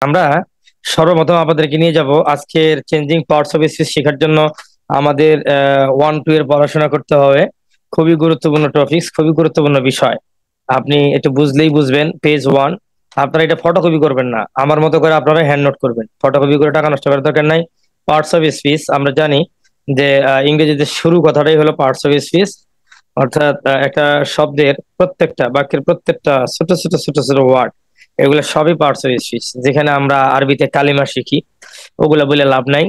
আমরা সর্বপ্রথম আপনাদেরকে নিয়ে যাব আজকের চেঞ্জিং পার্টস অফ স্পিচ শেখার জন্য। আমাদের 1-2 এর পড়াশোনা করতে হবে। খুবই গুরুত্বপূর্ণ টপিকস, খুবই গুরুত্বপূর্ণ বিষয়। আপনি একটু বুঝলেই বুঝবেন। পেজ 1, আপনারা এটা ফটোকপি করবেন না, আমার মতো করে আপনারা হ্যান্ড নোট করবেন। ফটোকপি করে টাকা নষ্ট করার দরকার নাই। পার্টস অফ স্পিচ আমরা জানি যে ইংরেজিতে শুরু কথাটাই হলো পার্টস অফ স্পিচ, অর্থাৎ একটা শব্দের প্রত্যেকটা বাক্যের প্রত্যেকটা ছোট ছোট ছোট ছোট ওয়ার্ড, এগুলো সবই পার্টস অফ স্পিচ। যেখানে আমরা আরবিতে কালিমা শিখি, ওগুলা বলে লাভ নাই।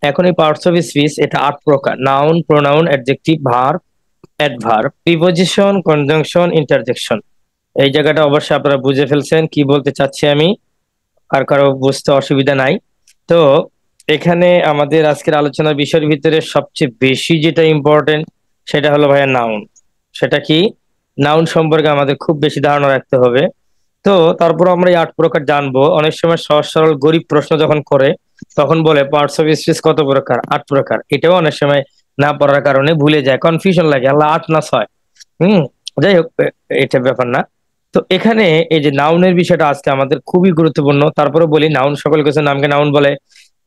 এখন এই পার্টস অফ স্পিচ এটা 8 প্রকার: noun, pronoun, adjective, verb, adverb, preposition, conjunction, interjection. এই জায়গাটা অবশ্যই আপনারা বুঝে ফেলছেন কি বলতে চাচ্ছি আমি, আর কারো বুঝতে অসুবিধা নাই তো। এখানে আমাদের আজকের আলোচনার বিষয়ের ভিতরে সবচেয়ে বেশি যেটা ইম্পর্টেন্ট সেটা হলো ভাইয়া নাউন। সেটা কি? নাউন সম্পর্কে আমাদের খুব বেশি ধারণা রাখতে হবে। তো তারপর আমরা এই 8 প্রকার জানবো। অনেক সময় সহজ সরল গরিব প্রশ্ন যখন করে তখন বলে পার্টস অফ স্পিচ কত প্রকার? 8 প্রকার। এটাও অনেক সময় না পড়ার কারণে ভুলে যায়, কনফিউশন লাগে, আল্লাহ 8 না 6। হুম। যাই হোক, এটা ব্যাপার না। তো এখানে এই যে নাউনের বিষয়টা আজকে আমাদের খুবই গুরুত্বপূর্ণ। তারপরে বলি নাউন সকল কিছু নামকে নাউন বলে।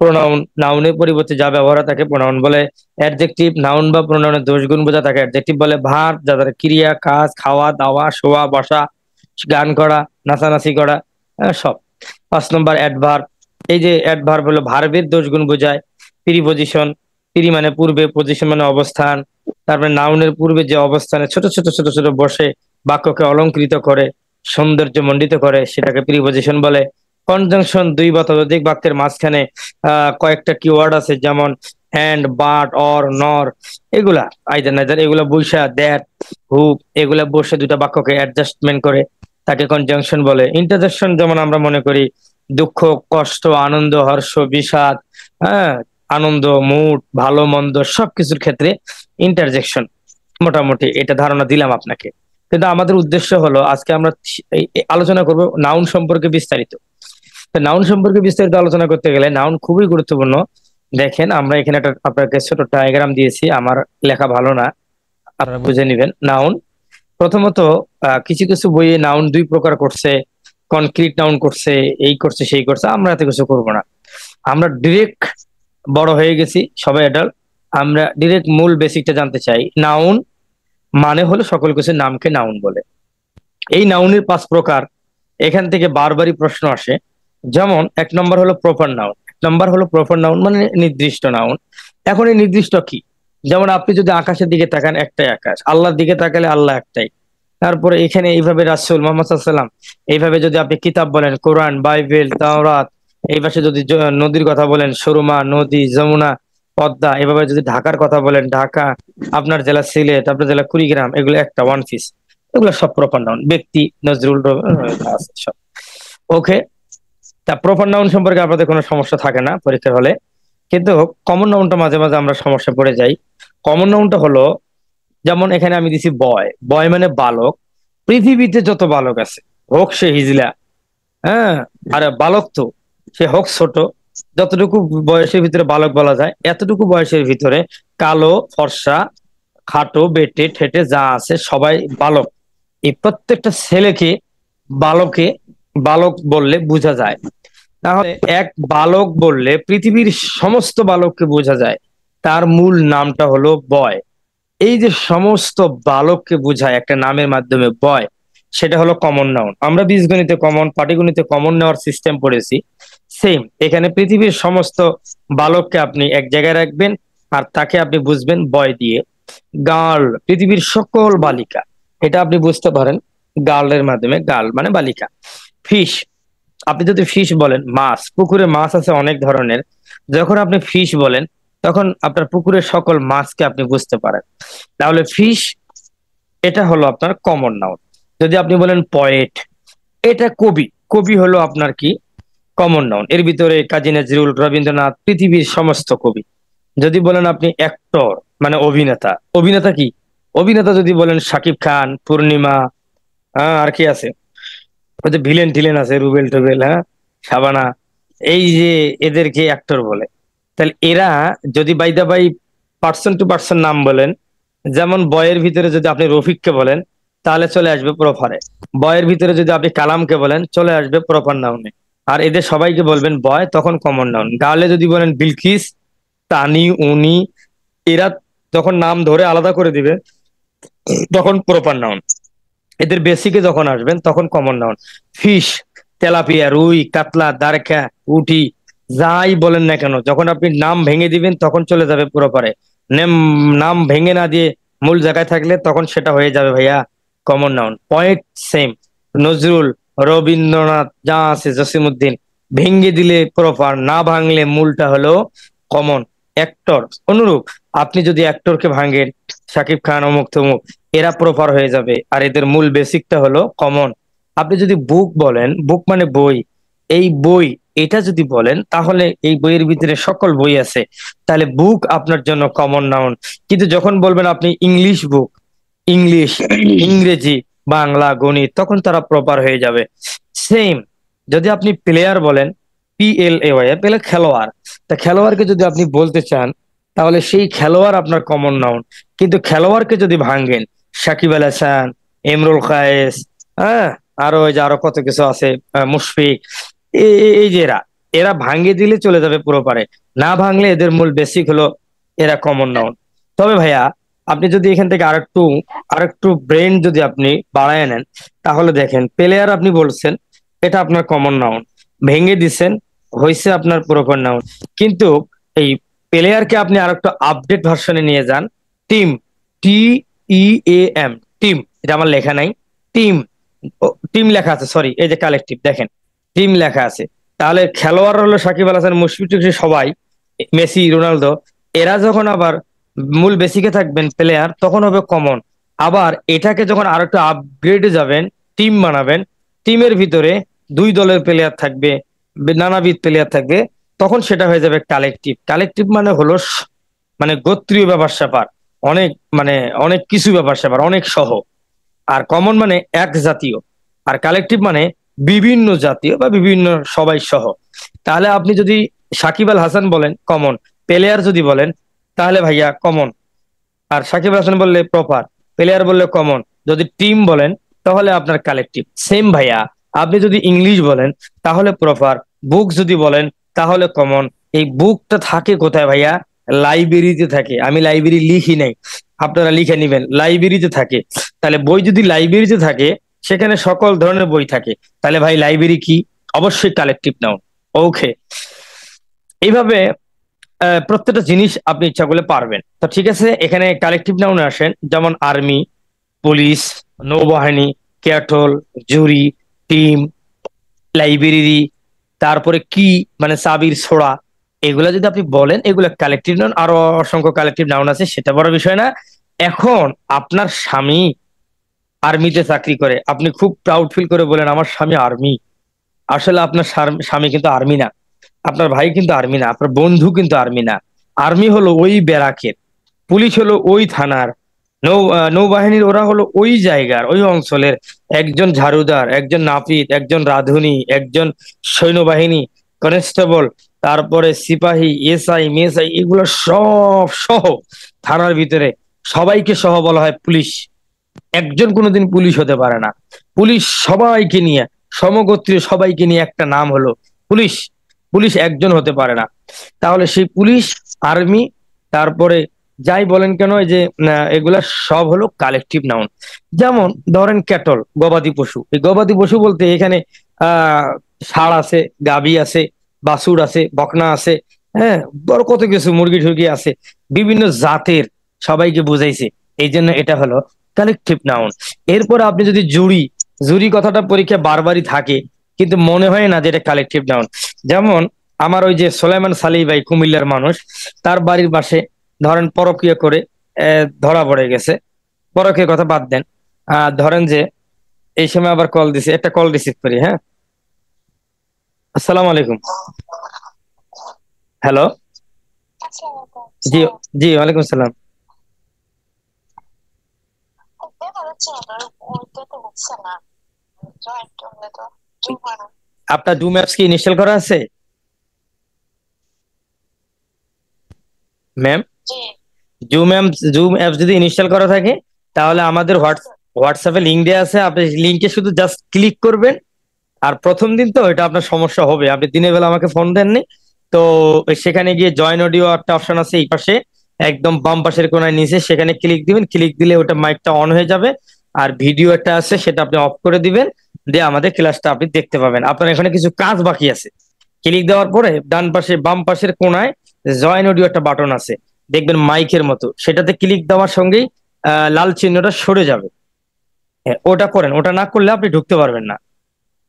প্রোনাউন, নাউনের পরিবর্তে যা ব্যবহার হয় তাকে প্রোনাউন বলে। অ্যাডজেক্টিভ, নাউন বা প্রোনাউনের দোষ গুণ বোঝা তাকে অ্যাডজেক্টিভ বলে। ভার্ব, যাদের ক্রিয়া, কাজ, খাওয়া দাওয়া, শোয়া বসা, গান করা, নাচানাচি করা, সব। 5 নম্বর অ্যাডভার্ব। এই যে অ্যাডভার্ব হলো ভার্বের দোষ গুণ বোঝায়। প্রিপজিশন, প্রি মানে পূর্বে, পজিশন মানে অবস্থান। তারপরে নাউনের পূর্বে যে অবস্থানে ছোট ছোট ছোট ছোট বসে বাক্যকে অলংকৃত করে, সৌন্দর্য মণ্ডিত করে, সেটাকে প্রিপজিশন বলে। কনজাংশন, দুই বা ততোধিক বাক্যের মাঝখানে কয়েকটা কিওয়ার্ড আছে, যেমন অ্যান্ড, বাট, অর, নর, এগুলা আইদার নাইদার, এগুলা বৈশা, দ্যাট, হু, এগুলা বসে দুটা বাক্যকে অ্যাডজাস্টমেন্ট করে, তাকে কনজাংশন বলে। ইন্টারজেকশন, যেমন আমরা মনে করি দুঃখ, কষ্ট, আনন্দ, হর্ষ, বিষাদ, হ্যাঁ, আনন্দ, মুড, ভালো মন্দ সবকিছুর ক্ষেত্রে ইন্টারজেকশন। মোটামুটি এটা ধারণা দিলাম আপনাকে। কিন্তু আমাদের উদ্দেশ্য হলো আজকে আমরা আলোচনা করব নাউন সম্পর্কে বিস্তারিত। নাউন সম্পর্কে বিস্তারিত আলোচনা করতে গেলে নাউন খুবই গুরুত্বপূর্ণ। দেখেন, আমরা এখানে একটা আপনাকে ছোট ডায়াগ্রাম দিয়েছি, আমার লেখা ভালো না, আপনারা বুঝে নেবেন। নাউন প্রথমত কিছু কিছু বইয়ে নাউন 2 প্রকার করছে, কনক্রিট নাউন করছে, এই করছে সেই করছে, আমরা এত কিছু করব না। আমরা ডিরেক্ট, বড় হয়ে গেছি সবাই অ্যাডাল্ট, আমরা ডিরেক্ট মূল বেসিকটা জানতে চাই। নাউন মানে হলো সকল কিছু নামকে নাউন বলে। এই নাউনের 5 প্রকার, এখান থেকে বারবারই প্রশ্ন আসে। যেমন 1 নম্বর হলো প্রপার নাউন। 1 নম্বর হলো প্রপার নাউন মানে নির্দিষ্ট নাউন। এখন এই নির্দিষ্ট কি? যেমন আপনি যদি আকাশের দিকে তাকান, একটাই আকাশ। আল্লাহর দিকে তাকালে আল্লাহ একটাই। তারপরে এখানে এইভাবে রাসূল মুহাম্মদ সাল্লাল্লাহু আলাইহি ওয়াসাল্লাম, এইভাবে যদি আপনি কিতাব বলেন, কোরআন, বাইবেল, তাওরাত, এই পাশে যদি নদীর কথা বলেন, সুরমা নদী, যমুনা, পদ্মা, এভাবে যদি ঢাকার কথা বলেন, ঢাকা, আপনার জেলা সিলেট, আপনার জেলা কুড়িগ্রাম, এগুলো একটা ওয়ান পিস। এগুলো সব প্রপার নাউন। ব্যক্তি নজরুল আছে সব। ওকে। তা প্রপার নাউন সম্পর্কে আপনাদের কোনো সমস্যা থাকে না পরীক্ষার হলে। কিন্তু কমন নাউনটা মাঝে মাঝে আমরা সমস্যা পড়ে যাই। কমন নাউনটা হলো, যেমন এখানে আমি দিছি বয়। বয় মানে বালক। পৃথিবীতে যত বালক আছে, হোক সে হিজলা, হ্যাঁ, আর বালক তো সে হোক ছোট, যতটুকু বয়সের ভিতরে বালক বলা যায়, এতটুকু বয়সের ভিতরে কালো, ফর্সা, খাটো, বেটে ঠেটে যা আছে সবাই বালক। এই প্রত্যেকটা ছেলেকে বালকে বালক বললে বোঝা যায়। তাহলে এক বালক বললে পৃথিবীর সমস্ত বালককে বোঝা যায়। তার মূল নামটা হলো বয়। এই যে সমস্ত বালককে বোঝায় একটা নামের মাধ্যমে বয়, সেটা হলো কমন নাউন। আমরা বীজগণিতে কমন, পাটিগণিতে কমন নেওয়ার সিস্টেম পড়েছি। সেম এখানে পৃথিবীর সমস্ত বালককে আপনি এক জায়গায় রাখবেন, আর তাকে আপনি বুঝবেন বয় দিয়ে। গার্ল, পৃথিবীর সকল বালিকা, এটা আপনি বুঝতে পারেন গার্লের মাধ্যমে। গার্ল মানে বালিকা। ফিশ, আপনি যদি ফিশ বলেন, মাছ, পুকুরে মাছ আছে অনেক ধরনের, যখন আপনি ফিশ বলেন তখন আপনার পুকুরের সকল মাছকে আপনি বুঝতে পারেন। তাহলে ফিশ, এটা হলো আপনার কমন নাউন। যদি আপনি বলেন পয়েট, এটা কবি। কবি হলো আপনার কি? Common noun. এর ভিতরে কাজী নজরুল, রবীন্দ্রনাথ, পৃথিবীর সমস্ত কবি। যদি বলেন আপনি অ্যাক্টর মানে অভিনেতা, অভিনেতা কি? অভিনেতা যদি বলেন শাকিব খান, পূর্ণিমা, আর কি আছে, ওই যে ভিলেন টিলেন আছে, রুবেল টুবেল, হ্যাঁ, শাবানা, এই যে এদেরকে অ্যাক্টর বলে। তাহলে এরা যদি by the by person to person নাম বলেন, যেমন বয়ের ভিতরে যদি আপনি রফিককে বলেন তাহলে চলে আসবে প্রপারে। বয়ের ভিতরে যদি আপনি কালামকে বলেন চলে আসবে প্রপার নাউনে। আর এদের সবাইকে বলবেন বয়, তখন কমন নাউন। গার্লে যদি বলেন বিলকিস, তানি, উনি, এরা যখন নাম ধরে আলাদা করে দিবে তখন প্রপার নাউন। এদের বেসিকে যখন আসবেন তখন কমন নাউন। ফিশ, তেলাপিয়া, রুই, কাতলা, দারকা, উটি, যাই বলেন না কেন, যখন আপনি নাম ভেঙে দিবেন তখন চলে যাবে প্রপারে। নেম, নাম ভেঙে না দিয়ে মূল জায়গায় থাকলে তখন সেটা হয়ে যাবে ভাইয়া common noun. Point same. Nazrul, Rabindranath, যা আছে, জসিমউদ্দিন, ভেঙে দিলে প্রপার, না ভাঙলে মূলটা হলো কমন। অ্যাক্টর অনুরূপ, আপনি যদি অ্যাক্টরকে ভাঙেন, শাকিব খান, অমুক তমুক, এরা প্রপার হয়ে যাবে, আর এদের মূল বেসিকটা হলো কমন। আপনি যদি বুক বলেন, বুক মানে বই, এই বই, এটা যদি বলেন তাহলে এই বইয়ের ভিতরে সকল বই আছে, তাহলে বুক আপনার জন্য কমন নাউন। কিন্তু যখন বলবেন আপনি ইংলিশ বুক, ইংলিশ, ইংরেজি, বাংলা, গণিত, তখন তারা প্রপার হয়ে যাবে। সেম, যদি আপনি প্লেয়ার বলেন, PLAY, পেলে খেলোয়াড়, তা খেলোয়াড়কে যদি আপনি বলতে চান তাহলে সেই খেলোয়াড় আপনার কমন নাউন। কিন্তু খেলোয়াড়কে যদি ভাঙ্গেন, সাকিব আল হাসান, এমরুল কায়েস, হ্যাঁ, আরো ওই যে আরো কত কিছু আছে, মুশফিক, এই যে এরা, এরা ভাঙ্গে দিলে চলে যাবে পুরো পারে, না ভাঙলে এদের মূল বেসিক হলো এরা কমন নাউন। তবে ভাইয়া আপনি যদি এখান থেকে আরেকটু আরেকটু ব্রেন যদি আপনি বাড়ায় নেন, তাহলে দেখেন প্লেয়ার আপনি বলছেন, এটা আপনার কমন নাউন, ভেঙে দিছেন, হয়েছে আপনার প্রপার নাউন। কিন্তু এই প্লেয়ারকে আপনি আরেকটু আপডেট ভার্সনে নিয়ে যান, টিম, TEAM, টিম, এটা আমার লেখা নাই, টিম, টিম লেখা আছে, সরি, এই যে কালেকটিভ দেখেন, টিম লেখা আছে। তাহলে খেলোয়াড় হলো সাকিব আল হাসান, মুশফিক টুশফিক সবাই, মেসি, রোনালদো, এরা যখন আবার মূল বেসিকে থাকবেন প্লেয়ার, তখন হবে কমন। আবার এটাকে যখন আরো একটু আপগ্রেডে যাবেন, টিম বানাবেন, টিমের ভিতরে দুই দলের প্লেয়ার থাকবে, নানাবিধ প্লেয়ার থাকবে, তখন সেটা হয়ে যাবে কালেকটিভ। কালেকটিভ মানে হলো মানে গোত্রীয় ব্যাপার স্যাপার, অনেক, মানে অনেক কিছু ব্যাপার স্যাপার, অনেক সহ। আর কমন মানে এক জাতীয়, আর কালেকটিভ মানে বিভিন্ন জাতীয় বা বিভিন্ন সবাই সহ। তাহলে আপনি যদি সাকিব আল হাসান বলেন কমন, প্লেয়ার যদি বলেন তাহলে ভাইয়া কমন, আর সাকিব আল হাসান বললে প্রপার, প্লেয়ার বললে কমন, যদি টিম বলেন তাহলে আপনার কালেকটিভ। সেম ভাইয়া, আপনি যদি ইংলিশ বলেন তাহলে প্রপার, বুক যদি বলেন তাহলে কমন। এই বুকটা থাকে কোথায় ভাইয়া? লাইব্রেরিতে থাকে। আমি লাইব্রেরি লিখি নাই, আপনারা লিখে নিবেন, লাইব্রেরিতে থাকে। তাহলে বই যদি লাইব্রেরিতে থাকে, সেখানে সকল ধরনের বই থাকে, তাহলে ভাই লাইব্রেরি কি? অবশ্যই কালেকটিভ নাউন। ওকে, এইভাবে প্রত্যেকটা জিনিস আপনি ইচ্ছা করলে পারবেন। তো ঠিক আছে, এখানে কালেকটিভ নাউনে আসেন, যেমন আর্মি, পুলিশ, নৌবাহিনী, ক্যাটল, জুরি, টিম, লাইব্রেরি, তারপরে কি, মানে চাবির ছোড়া, এগুলা যদি আপনি বলেন, এগুলা কালেকটিভ নাউন। আরো অসংখ্য কালেকটিভ নাউন আছে, সেটা বড় বিষয় না। এখন আপনার স্বামী আর্মিতে চাকরি করে, আপনি খুব প্রাউড ফিল করে বলেন আমার স্বামী আর্মি। আসলে আপনার স্বামী কিন্তু আর্মি না, আপনার ভাই কিন্তু আর্মি না, আপনার বন্ধু কিন্তু আর্মি না। আর্মি হলো ওই ব্যারাকের, পুলিশ হলো ওই থানার, নৌবাহিনীর ওরা হলো ওই জায়গার, ওই অঞ্চলের একজন ঝাড়ুদার, একজন নাপিত, একজন রাঁধুনি, একজন সৈন্যবাহিনী, কনস্টেবল, তারপরে সিপাহী, SI, মেসআই, এগুলো সব সহ থানার ভিতরে সবাইকে সহ বলা হয় পুলিশ। একজন কোনোদিন পুলিশ হতে পারে না। পুলিশ সবাইকে নিয়ে, সমগোত্রীয় সবাইকে নিয়ে একটা নাম হলো পুলিশ। পুলিশ একজন হতে পারে না। তাহলে সেই পুলিশ, আর্মি, তারপরে যাই বলেন কেন, এই যে এগুলা সব হলো কালেকটিভ নাউন। যেমন ধরেন ক্যাটল, গবাদি পশু, এই গবাদি পশু বলতে এখানে আহ ষাঁড় আছে, গাভী আছে, বাছুর আছে, বকনা আছে, হ্যাঁ, বড় কত কিছু, মুরগি টুরগি আছে, বিভিন্ন জাতের, সবাইকে বুঝাইছে, এই জন্য এটা হলো কালেকটিভ নাউন। এরপর আপনি যদি জুরি, জুরি কথাটা পরীক্ষা বারবারই থাকে, কিন্তু মনে হয় না যে এটা কালেকটিভ নাউন। যেমন আমার ওই যে সোলাইমান সালি ভাই, কুমিল্লার মানুষ, তার বাড়ির পাশে ধরেন পরকীয়া করে ধরা পড়ে গেছে। পরকীয়ার কথা বাদ দেন, ধরেন যে এই সময় আবার কল দিছে, একটা কল রিসিভ করি, হ্যাঁ। আসসালামু আলাইকুম। হ্যালো। জি, জি, ওয়ালাইকুম আসসালাম। আপনার জুম অ্যাপস কি ইনস্টল করা আছে ম্যাম? জুম অ্যাপস যদি ইনস্টল করা থাকে, তাহলে আমাদের হোয়াটসঅ্যাপে লিঙ্ক দেওয়া আছে, আপনি লিঙ্কে শুধু জাস্ট ক্লিক করবেন, আর প্রথম দিন তো এটা আপনার সমস্যা হবে, আপনি দিনের বেলা আমাকে ফোন দেননি তো। সেখানে গিয়ে জয়েন অডিও একটা অপশন আছে এই পাশে, একদম বাম পাশের কোনায় নিচে, সেখানে ক্লিক দিবেন। ক্লিক দিলে ওটা মাইকটা অন হয়ে যাবে। আর ভিডিও একটা আছে সেটা আপনি অফ করে দিবেন, দিয়ে আমাদের ক্লাসটা আপনি দেখতে পাবেন। আপনার এখানে কিছু কাজ বাকি আছে। ক্লিক দেওয়ার পরে ডান পাশে বাম পাশের কোনায় জয়েন অডিও একটা বাটন আছে, দেখবেন মাইকের মতো, সেটাতে ক্লিক দেওয়ার সঙ্গেই লাল চিহ্নটা সরে যাবে। হ্যাঁ, ওটা করেন, ওটা না করলে আপনি ঢুকতে পারবেন না।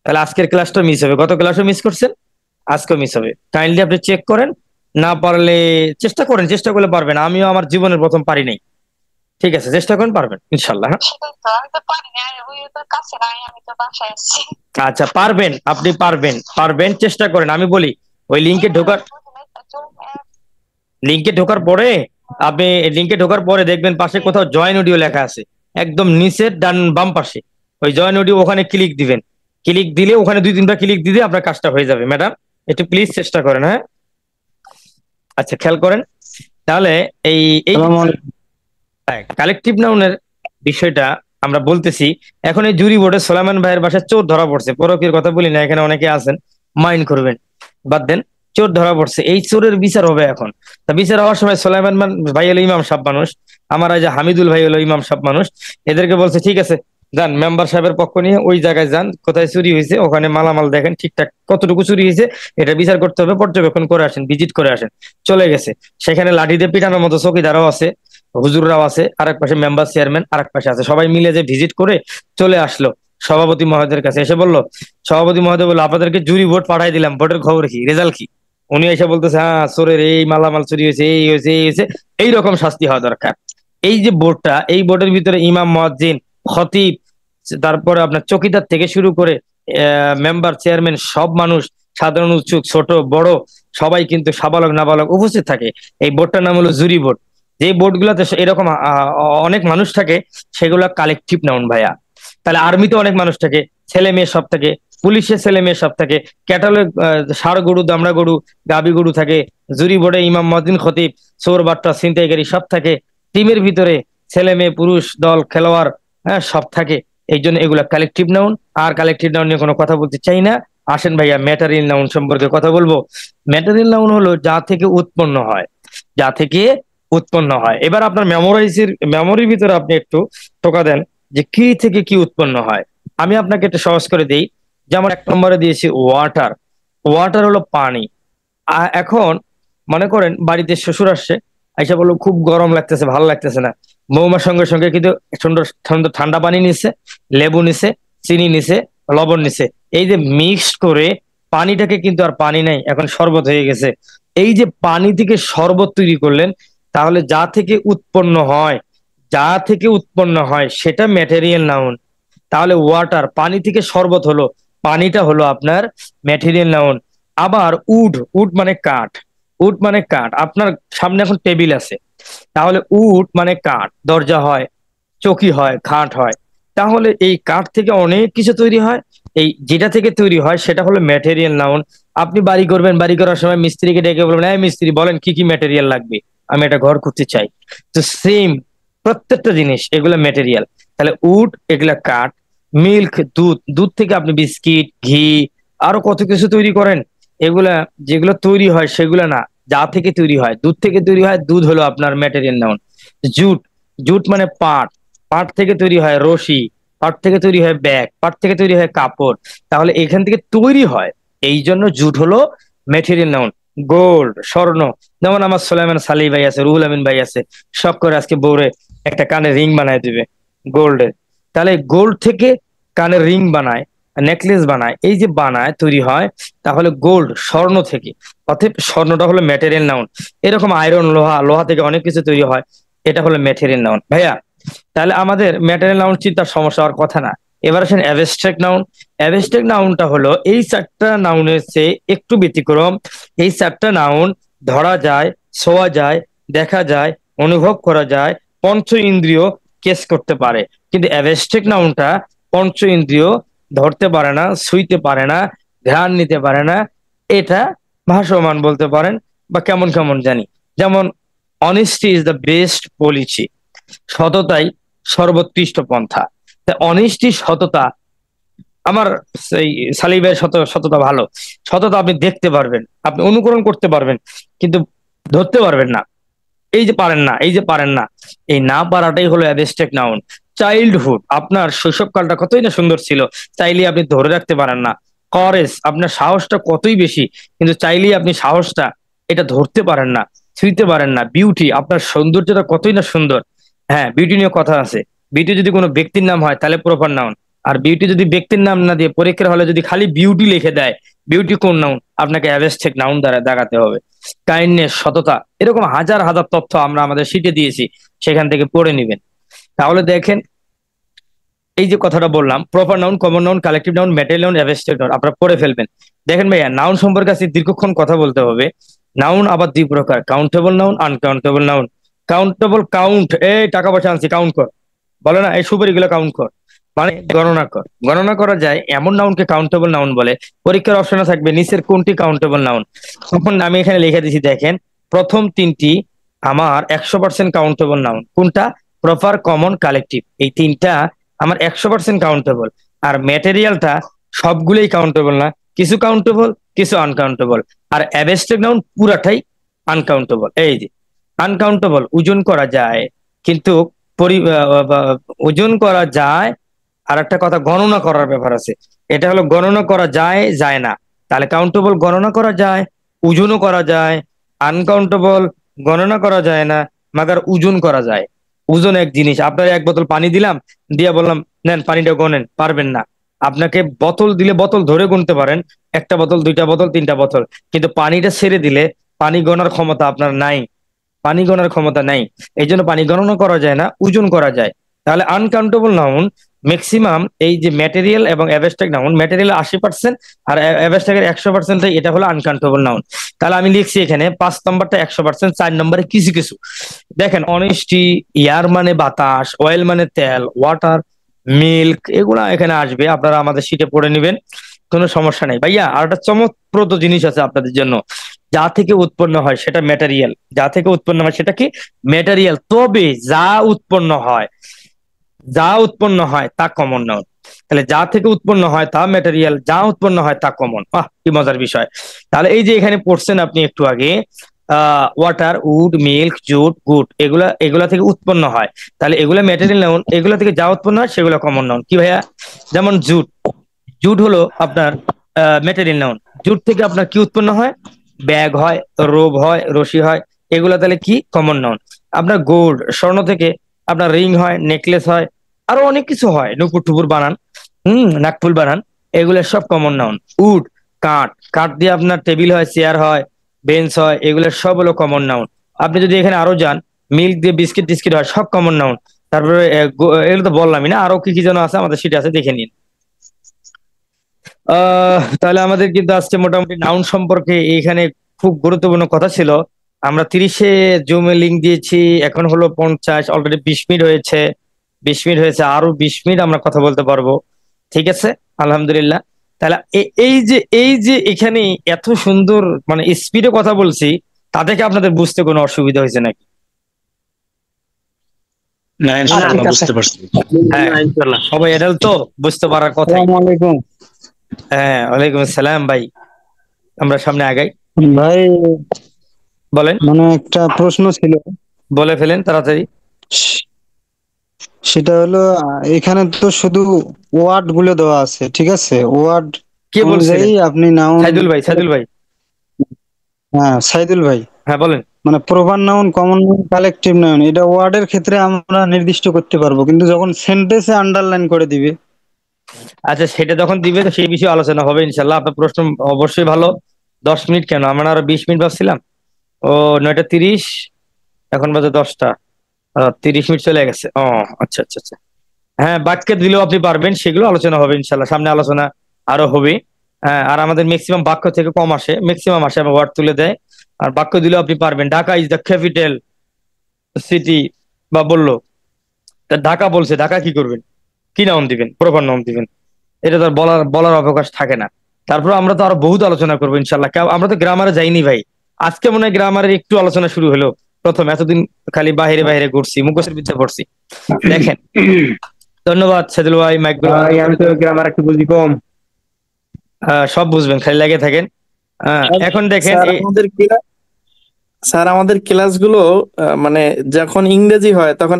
তাহলে আজকের ক্লাসটা মিস হবে, গত ক্লাসও মিস করছেন, আজকেও মিস হবে। কাইন্ডলি আপনি চেক করেন, না পারলে চেষ্টা করেন, চেষ্টা করলে পারবেন। আমিও আমার জীবনের প্রথম পারি নাই। ঠিক আছে, চেষ্টা করেন, পারবেন ইনশাল্লাহ। হ্যাঁ, আচ্ছা পারবেন, আপনি পারবেন, পারবেন, চেষ্টা করেন। আমি বলি ওই লিঙ্কে ঢোকার পরে আপনি লিঙ্কে ঢোকার পরে দেখবেন পাশে কোথাও জয়েন অডিও লেখা আছে, একদম নিচের ডান বাম পাশে। ওই জয়েন অডিও ওখানে ক্লিক দিবেন। ক্লিক দিলে ওখানে 2-3টা ক্লিক দিলে আপনার কাজটা হয়ে যাবে। ম্যাডাম একটু প্লিজ চেষ্টা করেন। হ্যাঁ, আচ্ছা খেয়াল করেন। তাহলে এই এই কালেকটিভ নাউনের বিষয়টা আমরা বলতেছি। এখন এই জুরি বোর্ডে সোলাইমান ভাইয়ের বাসায় চোর ধরা পড়ছে, পরকীর কথা বলি না, এখানে অনেকে আছেন, মাইন্ড করবেন, বাদ দেন। চোর ধরা পড়ছে, এই চোরের বিচার হবে এখন। তা বিচার হওয়ার সময় সোলাইমান ভাই হলো ইমাম সাহেব মানুষ, আমার এই যে হামিদুল ভাই হলো ইমাম সাহেব মানুষ, এদেরকে বলছে ঠিক আছে যান মেম্বার সাহেবের পক্ষ নিয়ে ওই জায়গায় যান, কোথায় চুরি হয়েছে ওখানে মালামাল দেখেন ঠিকঠাক কতটুকু চুরি হয়েছে, এটা বিচার করতে হবে, পর্যবেক্ষণ করে আসেন, ভিজিট করে আসেন। চলে গেছে, সেখানে লাঠি দিয়ে পিটানোর মতো চৌকিদারও আছে, হুজুররাও আছে, আরেক পাশে মেম্বার চেয়ারম্যান আরেক পাশে আছে, সবাই মিলে যে ভিজিট করে চলে আসলো সভাপতি মহোদয়ের কাছে। এসে বলল, সভাপতি মহোদয় বললো আপনাদেরকে জুরি ভোট পাঠাই দিলাম, ভোটের খবর কি, রেজাল্ট কি? উনি এসে বলতেছে হ্যাঁ চোরের এই মালামাল চুরি হয়েছে, এই হয়েছে, এই হয়েছে, এইরকম শাস্তি হওয়া দরকার। এই যে বোর্ডটা, এই বোর্ডের ভিতরে ইমাম, মুয়াজ্জিন, খতিব, তারপরে আপনার চৌকিদার থেকে শুরু করে মেম্বার, চেয়ারম্যান, সব মানুষ, সাধারণ উৎসুক, ছোট বড়, সবাই কিন্তু সাবালক নাবালক উপস্থিত থাকে। এই বোর্ডটার নাম হলো জুরি বোর্ড। যে বোর্ড গুলাতে এরকম অনেক মানুষ থাকে, সেগুলো কালেকটিভ নাউন ভাইয়া। তাহলে আর্মিতে অনেক মানুষ থাকে, ছেলে মেয়ে সব থাকে, পুলিশের ছেলে মেয়ে সব থাকে, ক্যাটালগ ষাড় গরু, দামড়া গরু, গাবি গরু থাকে। জুরি বোর্ডে ইমাম, মুয়াজ্জিন, খতিব, চোর বাট্টা, ছিনতাইকারী সব থাকে। টিমের ভিতরে ছেলে মেয়ে, পুরুষ, দল, খেলোয়াড়, হ্যাঁ সব থাকে। এই জন্য এগুলা কালেকটিভ নাউন। আর কালেকটিভ নাউন নিয়ে কোনো কথা বলতে চাই না। আসেন ভাইয়া ম্যাটারিয়াল নাউন সম্পর্কে কথা বলবো। ম্যাটারিয়াল নাউন হলো যা থেকে উৎপন্ন হয়, যা থেকে উৎপন্ন হয়। এবার আপনার মেমোরির ভিতরে আপনি একটু টোকা দেন যে কি থেকে কি উৎপন্ন হয়। আমি আপনাকে একটু সহজ করে দিই। যেমন 1 নম্বরে দিয়েছি ওয়াটার। ওয়াটার হলো পানি। এখন মনে করেন বাড়িতে শ্বশুর আসছে, আইসা বললো খুব গরম লাগতেছে, ভালো লাগতেছে না। বৌমার সঙ্গে সঙ্গে কিন্তু সুন্দর সুন্দর ঠান্ডা পানি নিছে, লেবু নিছে, চিনি নিছে, লবণ নিছে, এই যে মিক্সড করে পানিটাকে কিন্তু আর পানি নাই, এখন শরবত হয়ে গেছে। এই যে পানি থেকে শরবত তৈরি করলেন, তাহলে যা থেকে উৎপন্ন হয়, যা থেকে উৎপন্ন হয় সেটা ম্যাটেরিয়াল নাউন। তাহলে ওয়াটার, পানি থেকে শরবত হলো, পানিটা হলো আপনার ম্যাটেরিয়াল নাউন। আবার উড, উড মানে কাঠ, উড মানে কাঠ। আপনার সামনে এখন টেবিল আছে, তাহলে উড মানে কাঠ, দরজা হয়, চৌকি হয়, খাট হয়। তাহলে এই কাঠ থেকে অনেক কিছু তৈরি হয়। এই যেটা থেকে তৈরি হয় সেটা হলো ম্যাটেরিয়াল নাউন। আপনি বাড়ি করবেন, বাড়ি করার সময় মিস্ত্রিকে ডেকে বলবেন এই মিস্ত্রি বলেন কি কি ম্যাটেরিয়াল লাগবে, আমি একটা ঘর করতে চাই। তো সেম প্রত্যেকটা জিনিস এগুলা ম্যাটেরিয়াল। তাহলে উড এগুলা কাঠ, মিল্ক দুধ, দুধ থেকে আপনি বিস্কিট, ঘি, আরো কত কিছু তৈরি করেন। এগুলা যেগুলো তৈরি হয় সেগুলা না, যা থেকে তৈরি হয়, দুধ থেকে তৈরি হয়, দুধ হলো আপনার ম্যাটেরিয়াল নাউন। জুট, জুট মানে পাট, পাট থেকে তৈরি হয় রশি, পাট থেকে তৈরি হয় ব্যাগ, পাট থেকে তৈরি হয় কাপড়। তাহলে এখান থেকে তৈরি হয়, এই জন্য জুট হলো ম্যাটেরিয়াল নাউন। গোল্ড, স্বর্ণ, যেমন আমার সোলাইমান সালি ভাই আছে, রুহুল আমিন ভাই আছে, শখ করে আজকে বউরে একটা কানের রিং বানায় দিবে গোল্ডের। তাহলে গোল্ড থেকে কানের রিং বানায়, নেকলেস বানায়, এই যে বানায় তৈরি হয়, তাহলে গোল্ড স্বর্ণ থেকে, অতএব স্বর্ণটা হলো ম্যাটেরিয়াল নাউন। এরকম আয়রন, লোহা, লোহা থেকে অনেক কিছু তৈরি হয়, এটা হলো ম্যাটেরিয়াল নাউন ভাইয়া। তাহলে আমাদের ম্যাটেরিয়াল নাউন চিন্তার সমস্যা হওয়ার কথা না। এবার আসেন অ্যাবস্ট্রাক্ট নাউন। অ্যাবস্ট্রাক্ট নাউনটা হলো এই 4টা নাউনের চেয়ে একটু ব্যতিক্রম। এই 4টা নাউন ধরা যায়, ছোঁয়া যায়, দেখা যায়, অনুভব করা যায়, পঞ্চ ইন্দ্রিয় কেস করতে পারে। কিন্তু অ্যাবস্ট্রাক্ট নাউনটা পঞ্চ ইন্দ্রিয় ধরতে পারে না, ছুঁইতে পারে না, ঘ্রাণ নিতে পারে না। এটা ভাসমান বলতে পারেন, বা কেমন কেমন জানি। যেমন honesty is the best policy, সততাই সর্বোৎকৃষ্ট পন্থা। তা অনেস্টি, সততা, আমার সেই সালিহ ভাইয়ের সততা ভালো। সততা আপনি দেখতে পারবেন, আপনি অনুকরণ করতে পারবেন, কিন্তু ধরতে পারবেন না। এই যে পারেন না, এই যে পারেন না, এই না পারাটাই হলো অ্যাবস্ট্রাক্ট নাউন। চাইল্ডহুড, আপনার শৈশবকালটা কতই না সুন্দর ছিল, চাইলেই আপনি ধরে রাখতে পারেন না। করেজ, আপনার সাহসটা কতই বেশি, কিন্তু চাইলেই আপনি সাহসটা এটা ধরতে পারেন না, ছুঁইতে পারেন না। বিউটি, আপনার সৌন্দর্যটা কতই না সুন্দর, হ্যাঁ বিউটি নিয়ে কথা আছে। বিউটি যদি কোনো ব্যক্তির নাম হয় তাহলে প্রপার নাউন, আর বিউটি যদি ব্যক্তির নাম না দিয়ে পরীক্ষার হলে যদি খালি বিউটি লিখে দেয়, বিউটি কোন নাউন, আপনাকে অ্যাবস্ট্রাক্ট নাউন দ্বারা দেখাতে হবে। কাইন্ডনেস, সততা, এরকম হাজার হাজার তথ্য আমরা আমাদের শিটে দিয়েছি, সেখান থেকে পড়ে নিবেন। তাহলে দেখেন, এই যে কথাটা বললাম, proper noun, common noun, collective noun, material noun, abstract noun, আপনারা পড়ে ফেলবেন। দেখেন ভাইয়া, নাউন সম্পর্কে আজকে দীর্ঘক্ষণ কথা বলতে হবে। নাউন আবার দুই প্রকার, countable noun, uncountable noun. Countable, count, এই টাকা পয়সা আনছি কাউন্ট কর, বলে না এই সুপারিগুলো কাউন্ট কর, মানে গণনা কর। গণনা করা যায় এমন নাউনকে কাউন্টেবল নাউন বলে। পরীক্ষার অপশনে থাকবে নিচের কোনটি কাউন্টেবল নাউন। তখন আমি এখানে লিখে দিছি, দেখেন প্রথম তিনটি আমার 100% কাউন্টেবল নাউন। কোনটা? প্রপার, কমন, কালেকটিভ, এই তিনটা আমার 100% কাউন্টেবল। আর ম্যাটেরিয়ালটা সবগুলোই কাউন্টেবল না, কিছু কাউন্টেবল, কিছু আনকাউন্টেবল। আর অ্যাবস্ট্রাক্ট নাউন পুরাটাই আনকাউন্টেবল। এই যে আনকাউন্টেবল, ওজন করা যায় কিন্তু ওজন করা যায়। আর একটা কথা, গণনা করার ব্যাপার আছে। এটা হলো গণনা করা যায়, যায় না। তাহলে কাউন্টেবল গণনা করা যায়, ওজনও করা যায়। আনকাউন্টেবল গণনা করা যায় না, মাগার ওজন করা যায়। ওজন এক জিনিস, আপনার এক বোতল পানি দিলাম, দিয়ে বললাম নেন পানিটা গণেন, পারবেন না। আপনাকে বোতল দিলে বোতল ধরে গুনতে পারেন, একটা বোতল, দুইটা বোতল, তিনটা বোতল, কিন্তু পানিটা ছেড়ে দিলে পানি গণার ক্ষমতা আপনার নাই, পানি গণার ক্ষমতা নাই। এই জন্য পানি গণনা করা যায় না, ওজন করা যায়। তাহলে আনকাউন্টেবল নাউন ম্যাক্সিমাম, এই যে ম্যাটেরিয়াল এবং অ্যাবস্ট্রাক্ট নাউন, ম্যাটেরিয়াল 80% আর অ্যাবস্ট্রাক্টের 100%, এটা হলো আনকাউন্টেবল নাউন। তাহলে আমি লিখছি এখানে 5 নম্বরটা 100%, 4 নম্বরে কিছু কিছু। দেখেন অনেস্টি, এয়ার মানে বাতাস, অয়েল মানে তেল, ওয়াটার, মিল্ক, এগুলা এখানে আসবে, আপনারা আমাদের শিটে পড়ে নেবেন, কোনো সমস্যা নেই। ভাইয়া আর একটা চমকপ্রদ জিনিস আছে আপনাদের জন্য, যা থেকে উৎপন্ন হয় সেটা ম্যাটেরিয়াল, যা থেকে উৎপন্ন হয় সেটা কি? ম্যাটেরিয়াল। তবে যা উৎপন্ন হয়, যা উৎপন্ন হয় তা কমন নাউন। তাহলে যা থেকে উৎপন্ন হয় তা ম্যাটেরিয়াল, যা উৎপন্ন হয় তা কমন। আহ, কি মজার বিষয়। তাহলে এই যে এখানে পড়ছেন আপনি একটু আগে, ওয়াটার, উড, মিল্ক, জুট, গুড, এগুলা এগুলা থেকে উৎপন্ন হয়, তাহলে এগুলা ম্যাটেরিয়াল নাউন। এগুলা থেকে যা উৎপন্ন হয় সেগুলো কমন নাউন। কি ভাইয়া? যেমন জুট, জুট হলো আপনার ম্যাটেরিয়াল নাউন। জুট থেকে আপনার কি উৎপন্ন হয়? ব্যাগ হয়, রোব হয়, রশি হয়, এগুলা তাহলে কি? Common noun. আপনার গোল্ড, স্বর্ণ থেকে আপনার রিং হয়, নেকলেস হয়, আরো অনেক কিছু হয়, নুপুর টুপুর বানান, নাকফুল বানান, এগুলো সব কমন নাউন। উড, কাঠ, কাঠ দিয়ে আপনার টেবিল হয়, চেয়ার হয়, বেঞ্চ হয়, এগুলো সব হলো কমন নাউন। আপনি যদি এখানে আরো যান, মিল্ক দিয়ে বিস্কিট টিস্কিট হয়, সব কমন নাউন। তারপরে এগুলো তো বললামই না, আরো কি কি যেন আছে আমাদের সেটা আছে, দেখে নিন। তাহলে আমাদের কিন্তু আজকে মোটামুটি নাউন সম্পর্কে এখানে খুব গুরুত্বপূর্ণ কথা ছিল। আমরা 30-এ জুমে লিঙ্ক দিয়েছি, এখন হলো 50, অলরেডি 20 মিনিট হয়েছে। 20 মিনিট হয়েছে, আরো 20 মিনিট আমরা কথা বলতে পারবো। ঠিক আছে, আলহামদুলিল্লাহ। তাহলে এই যে এখানে এত সুন্দর মানে স্পিডে কথা বলছি, তাতে কি আপনাদের বুঝতে কোনো অসুবিধা হয়েছে নাকি? না, ঠিক ইনশাআল্লাহ আছে। বুঝতে পারছি। হ্যাঁ, সবাই এডাল তো বুঝতে পারার কথাই। আসসালামু আলাইকুম হ্যাঁ, ওয়ালাইকুম আসসালাম ভাই। আমরা সামনে আগাই, ভাই, বলেন, মানে একটা প্রশ্ন ছিল। বলে ফেলেন তাড়াতাড়ি। সেটা হলো, এখানে তো শুধু ওয়ার্ড গুলো দেওয়া আছে, ঠিক আছে? ওয়ার্ড কে অনুযায়ী বলছিলেন? আপনি নাউন। সাইদুল ভাই, সাইদুল ভাই। হ্যাঁ, সাইদুল ভাই। হ্যাঁ বলেন। মানে proper noun, common noun, collective noun, এটা ওয়ার্ডের ক্ষেত্রে আমরা নির্দিষ্ট করতে পারবো, কিন্তু যখন সেন্টেন্সে আন্ডারলাইন করে দিবে। আচ্ছা, সেটা যখন দিবে তো সেই বিষয়ে আলোচনা হবে ইনশাল্লাহ। আপনার প্রশ্ন অবশ্যই ভালো। 10 মিনিট কেন, আমরা আরো 20 মিনিট ভাবছিলাম। ও, 9টা 30, এখন বাজে 10টা, 30 মিনিট চলে গেছে। ও আচ্ছা আচ্ছা আচ্ছা। হ্যাঁ, বাক্যে দিলেও আপনি পারবেন, সেগুলো আলোচনা হবে ইনশাল্লাহ, সামনে আলোচনা আরো হবে। হ্যাঁ, আর আমাদের ম্যাক্সিমাম বাক্য থেকে কম আসে, ম্যাক্সিমাম আসে ওয়ার্ড তুলে দেয়। আর বাক্য দিলেও আপনি পারবেন। Dhaka is the capital city, বা বললো তা ঢাকা বলছে, ঢাকা কি করবেন? কি নাম দিবেন? প্রপার নাম দিবেন। এটা তো আর বলার বলার অবকাশ থাকে না। তারপর আমরা তো আরো বহুত আলোচনা করবো ইনশাল্লাহ। আমরা তো গ্রামারে যাইনি ভাই, আজকে মনে হয় গ্রামারের একটু আলোচনা শুরু হলো। প্রথম এতদিন খালি বাইরে বাইরে ঘুরছি, মুখস্থের বিদ্যা পড়ছি। দেখেন, ধন্যবাদ সাইদুল ভাই, মাইকগুলো বন্ধ ভাই করে আমি তো দেন। গ্রামার একটু বুঝি কম। সব বুঝবেন, খালি লাগে থাকেন। এখন দেখেন স্যার এই আমাদের স্যার আমাদের ক্লাসগুলো মানে যখন ইংরেজি হয় তখন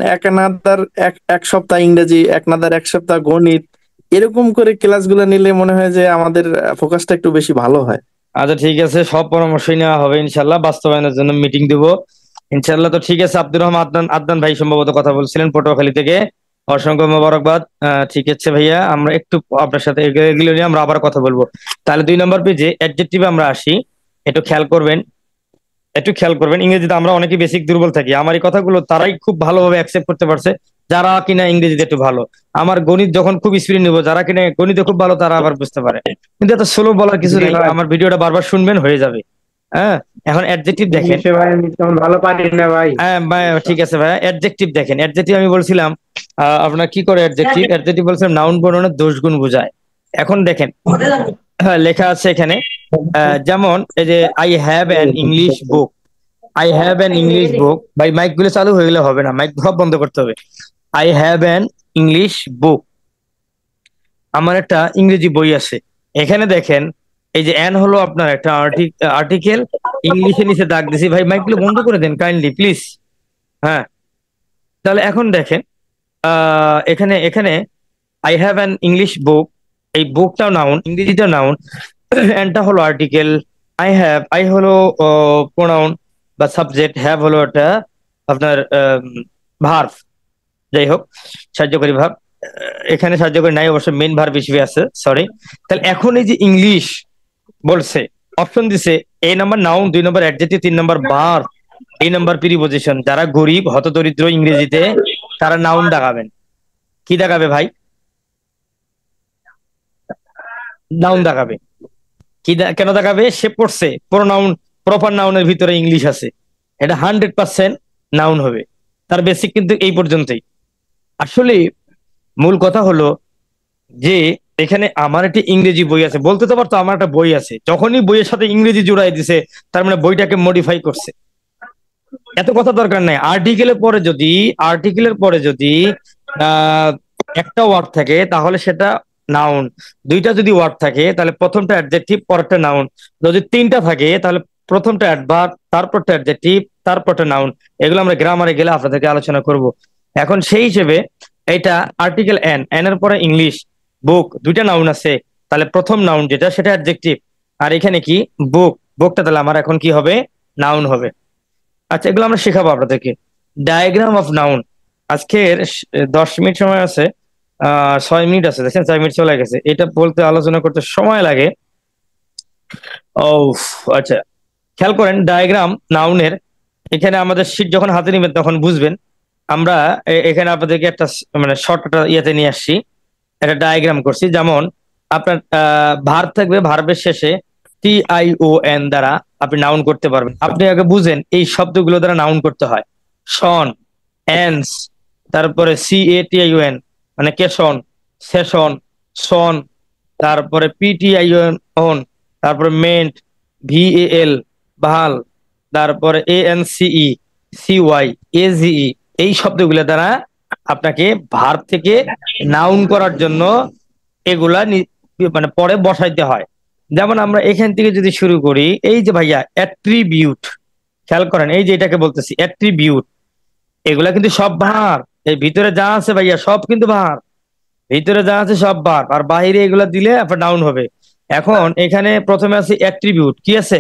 এক সপ্তাহ ইংরেজি, এক সপ্তাহ গণিত, এরকম করে ক্লাসগুলো নিলে মনে হয় যে আমাদের ফোকাসটা একটু বেশি ভালো হয়। আচ্ছা ঠিক আছে, সব পরামর্শই নেওয়া হবে ইনশাল্লাহ, বাস্তবায়নের জন্য মিটিং দিব ইনশাল্লাহ। তো ঠিক আছে, আব্দুর রহমান আদনান, আদনান ভাই সম্ভবত কথা বলছিলেন পটুয়াখালী থেকে, অসংখ্য মোবারকবাদ। ঠিক আছে ভাইয়া, আমরা একটু আপনার সাথে এগুলো নিয়ে আমরা আবার কথা বলবো। তাহলে 2 নম্বর পেজে অ্যাডজেক্টিভে আমরা আসি, একটু খেয়াল করবেন। একটু খেয়াল করবেন, ইংরেজিতে আমরা অনেকে বেসিক দুর্বল থাকি। আমার এই কথাগুলো তারাই খুব ভালোভাবে অ্যাকসেপ্ট করতে পারছে যারা কিনা ইংরেজিতে একটু ভালো। আমার গণিত যখন খুব স্পিড নিব, যারা কিনা গণিতে খুব ভালো তারা আবার বুঝতে পারে, কিন্তু এত স্লো বলার কিছু জি নেই। ভাই, আমার ভিডিওটা বারবার শুনবেন, হয়ে যাবে। হ্যাঁ, এখন অ্যাডজেক্টিভ দেখেন। ইংলিশে ভাই আমি তেমন ভালো পারি না ভাই। হ্যাঁ ঠিক আছে ভাই, অ্যাডজেক্টিভ দেখেন। অ্যাডজেক্টিভ আমি বলছিলাম আপনার কি করে অ্যাডজেক্টিভ, অ্যাডজেক্টিভ বলছিলাম নাউন বর্ণনের দোষ গুণ বোঝায়। এখন দেখেন, হ্যাঁ লেখা আছে এখানে, যেমন এই যে I have an English book. I have an English book, ভাই মাইক গুলো চালু হয়ে গেলে হবে না, মাইক সব বন্ধ করতে হবে। I have an English book, আমার একটা ইংরেজি বই আছে। এখানে দেখেন, এই যে অ্যান হলো আপনার একটা আর্টিকেল, ইংলিশে নিচে দাগ দিছি। ভাই মাইক গুলো বন্ধ করে দেন কাইন্ডলি প্লিজ। হ্যাঁ, তাহলে এখন দেখেন, এখানে এখানে I have an English book, এই বুকটাও নাউন, ইংরেজিটাও নাউন, অ্যান্ডটা হলো আর্টিকেল, আই হলো প্রোনাউন বা সাবজেক্ট, হ্যাভ হলো একটা আপনার ভার্ব, যাই হোক সাহায্যকারী ভার্ব। এখানে সাহায্যকারী নাই, অবশ্য মেইন ভার্ব হিসেবে আছে, সরি। তাহলে এখন এই যে ইংলিশ বলছে, অপশন দিছে এ নাম্বার নাউন, 2 নম্বর অ্যাডজেক্টিভ, 3 নম্বর ভার্ব, এই নাম্বার প্রিপজিশন। যারা গরিব হতদরিদ্র ইংরেজিতে, তারা নাউন দাগাবেন। কি দাগাবে ভাই? নাউন দাগাবে। কেন দেখাবে? সে পড়ছে প্রোনাউন, প্রপার নাউনের ভিতরে ইংলিশ আছে, এটা 100% নাউন হবে। তার বেসিক কিন্তু এই পর্যন্তই। আসলে মূল কথা হলো যে এখানে আমার একটি ইংরেজি বই আছে, বলতে তো পারতো আমার একটা বই আছে, যখনই বইয়ের সাথে ইংরেজি জোড়াই দিছে তার মানে বইটাকে মডিফাই করছে। এত কথা দরকার নাই। আর্টিকেলের পরে যদি আহ একটা ওয়ার্ড থাকে তাহলে সেটা নাউন, দুইটা যদি ওয়ার্ড থাকে তাহলে প্রথমটা অ্যাডজেক্টিভ পরেরটা নাউন, যদি তিনটা থাকে তাহলে প্রথমটা অ্যাডভার্ব, তারপরটা অ্যাডজেক্টিভ, তারপরটা নাউন। এগুলো আমরা গ্রামারে গেলে আপনাদেরকে আলোচনা করব। এখন সেই হিসেবে এটা আর্টিকেল এন এর পরে ইংলিশ, বুক, দুইটা নাউন আছে, তাহলে প্রথম নাউন যেটা সেটা অ্যাডজেক্টিভ। আর এখানে কি বুকটা তাহলে আমার এখন কি হবে? নাউন হবে। আচ্ছা, এগুলো আমরা শেখাবো আপনাদেরকে। ডায়াগ্রাম অফ নাউন, আজকের 10 মিনিট সময় আছে, 6 মিনিট আছে, দেখেন 4 মিনিট চলে গেছে। এটা বলতে আলোচনা করতে সময় লাগে। ও আচ্ছা, খেয়াল করেন ডায়াগ্রাম নাউনের। এখানে আমাদের শীট যখন হাতে নেবেন তখন বুঝবেন। আমরা এখানে আপনাদেরকে একটা মানে শর্ট ইয়েতে নিয়ে আসছি, একটা ডায়াগ্রাম করছি। যেমন আপনার ভার্ব থাকবে, ভার্বের শেষে TION দ্বারা আপনি নাউন করতে পারবেন। আপনি আগে বুঝেন এই শব্দগুলো দ্বারা নাউন করতে হয়। শন, এন্স, তারপরে CATION মানে কেশন, সেশন, সন, তারপরে PTION, তারপরে মেন্ট, VAL ভাল, তারপরে ANCE, CY, AGE, এই শব্দগুলো দ্বারা আপনাকে ভার্ব থেকে নাউন করার জন্য এগুলা মানে পরে বসাইতে হয়। যেমন আমরা এখান থেকে যদি শুরু করি, এই যে ভাইয়া অ্যাট্রিবিউট, খেয়াল করেন এই যে এটাকে বলতেছি অ্যাট্রিবিউট, এগুলা কিন্তু সব ভার। এই ভিতরে যা আছে ভাইয়া সব কিন্তু ভার, ভিতরে যা আছে সব ভার, আর বাহিরে এগুলা দিলে আপনার নাউন হবে। এখন এখানে প্রথমে আছে অ্যাট্রিবিউট, কি আছে?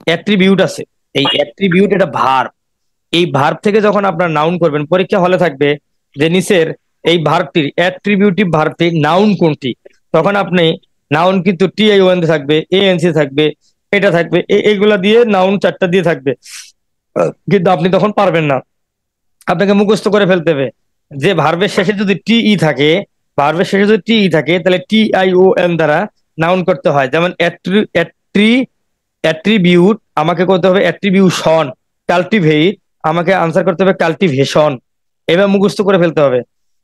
অ্যাট্রিবিউট আছে। এই অ্যাট্রিবিউট এটা ভার, এই ভার্ব থেকে যখন আপনার নাউন করবেন, পরীক্ষা হলে থাকবে যে নিচের এই ভার্বটির অ্যাট্রিবিউটিভ ভার্বটি নাউন কোনটি, তখন আপনি নাউন কিন্তু TION থাকবে, ANC থাকবে, এটা থাকবে, এইগুলা দিয়ে নাউন 4টা দিয়ে থাকবে। কিন্তু আপনি তখন পারবেন না, আপনাকে মুখস্থ করে ফেলতে হবে যে ভার্বের শেষে যদি TE থাকে, ভার্বের শেষে যদি TE থাকে তাহলে TION দ্বারা নাউন করতে হয়। যেমন অ্যাট্রিবিউট আমাকে করতে হবে অ্যাট্রিবিউশন, কাল্টিভেট আমাকে আনসার করতে হবে কাল্টিভেশন। এবার মুখস্থ করে ফেলতে হবে।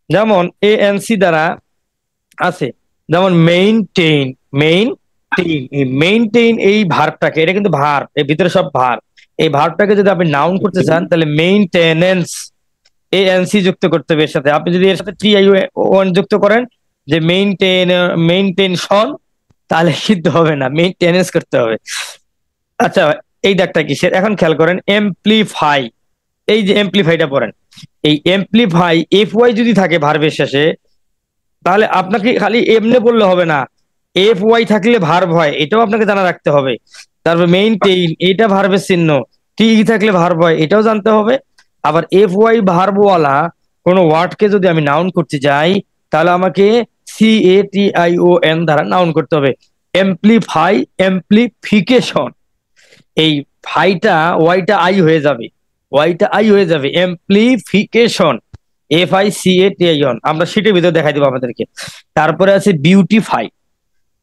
যেমন ANC দ্বারা আছে, যেমন মেইনটেইন, মেইনটেইন এই ভার্বটাকে, এটা কিন্তু ভার্ব, এর ভিতরে সব ভার্ব, এই ভার্বটাকে যদি আপনি নাউন করতে চান তাহলে মেইনটেনেন্স, এএনসি যুক্ত করতে হবে এর সাথে। আপনি যদি এর সাথে TION যুক্ত করেন যে মেইনটেনশন, তাহলে কিন্তু হবে না, মেইনটেনেন্স করতে হবে। আচ্ছা, এই দাগটা কিসের এখন খেয়াল করেন, এমপ্লিফাই। এই যে এমপ্লিফাইটা পড়েন, এই এমপ্লিফাই FY যদি থাকে ভার্বের শেষে, তাহলে আপনাকে খালি এমনি বললে হবে না, FY থাকলে ভার্ব হয়, এটাও আপনাকে জানা রাখতে হবে। তারপর মেইনটেইন, এটা ভার্বের চিহ্ন, থাকলে ভার্ব হয়, এটাও জানতে হবে। আবার FY ভার্বওয়ালা কোনো ওয়ার্ডকে যদি আমি নাউন করতে যাই, তাহলে আমাকে CATION দ্বারা নাউন করতে হবে। এমপ্লিফাই, এমপ্লিফিকেশন, এই ওয়াইটা আই হয়ে যাবে, এমপ্লিফিকেশন, FICATION। আমরা সেটার ভিতরে দেখাই দেবো আপনাদেরকে। তারপরে আছে বিউটিফাই,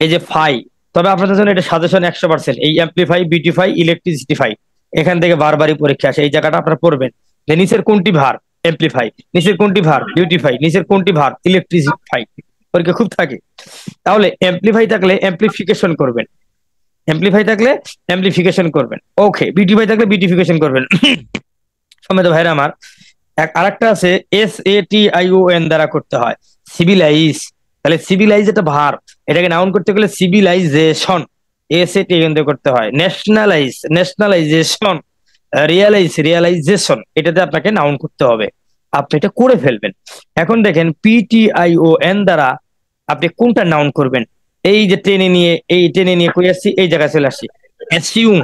এই যে ফাই, তবে আপনাদের জন্য এটা সাজেশন 100%। এই এমপ্লিফাই, বিউটিফাই, ইলেকট্রিসিটিফাই, এখান থেকে বারবারই পরীক্ষা আসে, এই জায়গাটা আপনারা পড়বেন যে নিচের কোনটি ভার এমপ্লিফাই, নিচের কোনটি ভার বিউটিফাই, নিচের কোনটি ভার ইলেকট্রিসিফাই, পরীক্ষা খুব থাকে। তাহলে এমপ্লিফাই থাকলে এমপ্লিফিকেশন করবেন, ওকে। বিউটিফাই থাকলে বিউটিফিকেশন করবেন। সমেত ভাইরা আমার, আরেকটা আছে SATION দ্বারা করতে হয়, সিভিলাইজ। তাহলে সিভিলাইজ এটা ভার, এটাকে নাউন করতে গেলে সিভিলাইজেশন, SATION দিয়ে করতে হয়। Nationalise, nationalisation. রিয়ালাইজেশন, এটাতে আপনাকে নাউন করতে হবে, আপনি এটা করে ফেলবেন। এখন দেখেন PTION দ্বারা আপনি কোনটা নাউন করবেন। এই যে টেনে নিয়ে কই আসছি, এই জায়গায় চলে আসছি। অ্যাসিউম,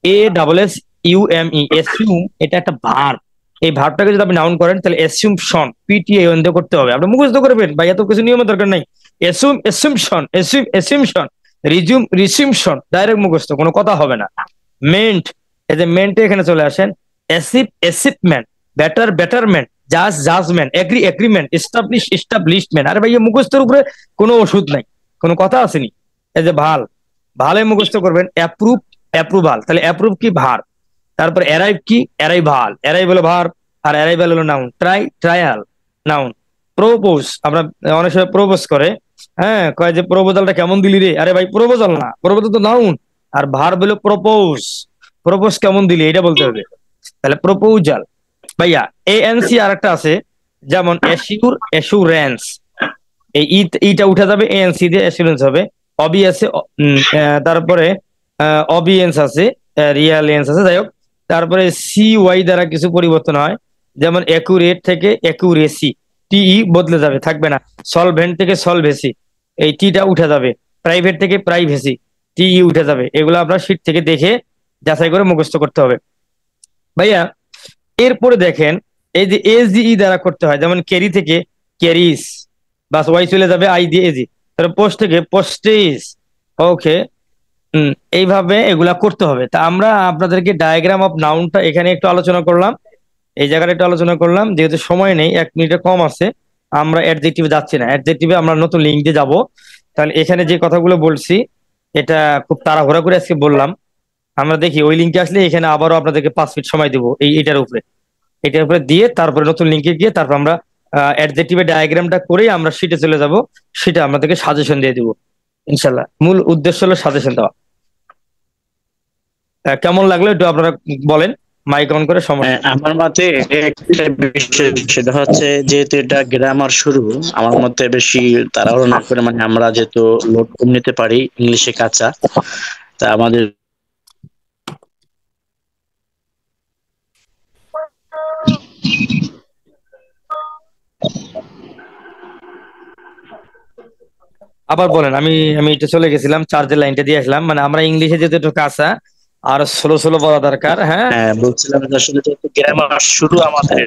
ASSUME, অ্যাসিউম, এটা একটা ভার্ব। এই ভার্বটাকে যদি আপনি নাউন করেন, তাহলে অ্যাসিউমশন, PTION দিয়ে করতে হবে। আপনি মুখস্থ করবেন ভাই, এত কিছু নিয়মের দরকার নাই। অ্যাসিউমশন, রিসিউমশন, ডাইরেক্ট মুখস্থ, কোনো কথা হবে না। মেন্ট, এই যে মেন্টে এখানে চলে আসেন। অ্যাসিপমেন্ট, বেটারমেন্ট, জাজমেন্ট, এগ্রিমেন্ট, এস্টাবলিশমেন্ট। আরে ভাই, মুখস্থের উপরে কোনো ওষুধ নাই, কোনো কথা আসেনি। এই যে ভালে মুখস্থ করবেন। অ্যাপ্রুভাল, তাহলে অ্যাপ্রুভ কি ভার। তারপর অ্যারাইভ কি, অ্যারাইভ হলো ভার, আর অ্যারাইভাল হলো নাউন। Trial, noun. প্রপোজ, আমরা অনেক সময় প্রপোজ করে, হ্যাঁ, কয় যে প্রপোজালটা কেমন দিলি রে, আরে ভাই প্রপোজাল না, প্রপোজাল তো নাউন, আর ভার হলো প্রপোজ কেমন দিলি এটা বলতে হবে, তাহলে প্রপোজাল। ভাইয়া ANC আর একটা আছে, যেমন অ্যাসুরেন্স, এই ইটা উঠে যাবে, ANC দিয়ে অ্যাসুরেন্স হবে। অবি আছে, তারপরে অবিয়েন্স আছে, রিয়ালেন্স আছে, যাই হোক। তারপরে CY দ্বারা কিছু পরিবর্তন হয়, যেমন অ্যাকুরেট থেকে অ্যাকুরেসি, বদলে যাবে, থাকবে না। সলভেন্ট থেকে সলভেসি, এই টা উঠে যাবে। প্রাইভেট থেকে প্রাইভেসি, উঠে যাবে। এগুলো আপনার শীট থেকে দেখে যাচাই করে মুখস্থ করতে হবে ভাইয়া। এরপরে দেখেন, এই যে SGE দ্বারা করতে হয়, যেমন ক্যারি থেকে ক্যারিস, বাস ওয়াই চলে যাবে, আই দিয়ে এজি। তারপর পোস্ট থেকে পোস্টেজ, ওকে। এইভাবে এগুলা করতে হবে। তা আমরা আপনাদেরকে ডায়াগ্রাম অফ নাউনটা এখানে একটু আলোচনা করলাম, এই জায়গাটা একটু আলোচনা করলাম। যেহেতু সময় নেই, 1 মিনিটে কম আছে, আমরা অ্যাডজেক্টিভে যাচ্ছি না, অ্যাডজেক্টিভে আমরা নতুন লিঙ্ক দিয়ে যাবো। তাহলে এখানে যে কথাগুলো বলছি, এটা খুব তাড়াহুড়া করে আজকে বললাম। আমরা দেখি ওই লিঙ্কে আসলে এখানে আবারও আপনাদেরকে 5 মিনিট সময় দেবো এটার উপরে দিয়ে, তারপরে নতুন লিঙ্কে গিয়ে তারপর আমরা অ্যাডজেক্টিভের ডায়াগ্রামটা করেই আমরা শিটে চলে যাব, সেটা আপনাদেরকে সাজেশন দিয়ে দিব ইনশাল্লাহ। মূল উদ্দেশ্য হলো সাজেশন দেওয়া। কেমন লাগলো একটু আপনারা বলেন, মাইক অন করে। সমস্যা আমার মতে একটা বিষয়, সেটা হচ্ছে যেহেতু এটা গ্রামার শুরু, আমার মতে বেশি তাড়াহুড়ো না করে, মানে আমরা যেহেতু লোড কম নিতে পারি, ইংলিশে কাঁচা, তা আমাদের আবার বলেন। আমি এটা চলে গেছিলাম, চার্জের লাইনটা দিয়ে আসলাম। মানে আমরা ইংলিশে যেহেতু একটু কাঁচা, আর স্লো বলা দরকার। হ্যাঁ, বলছিলাম যে আসলে যেহেতু গ্রামার শুরু আমাদের,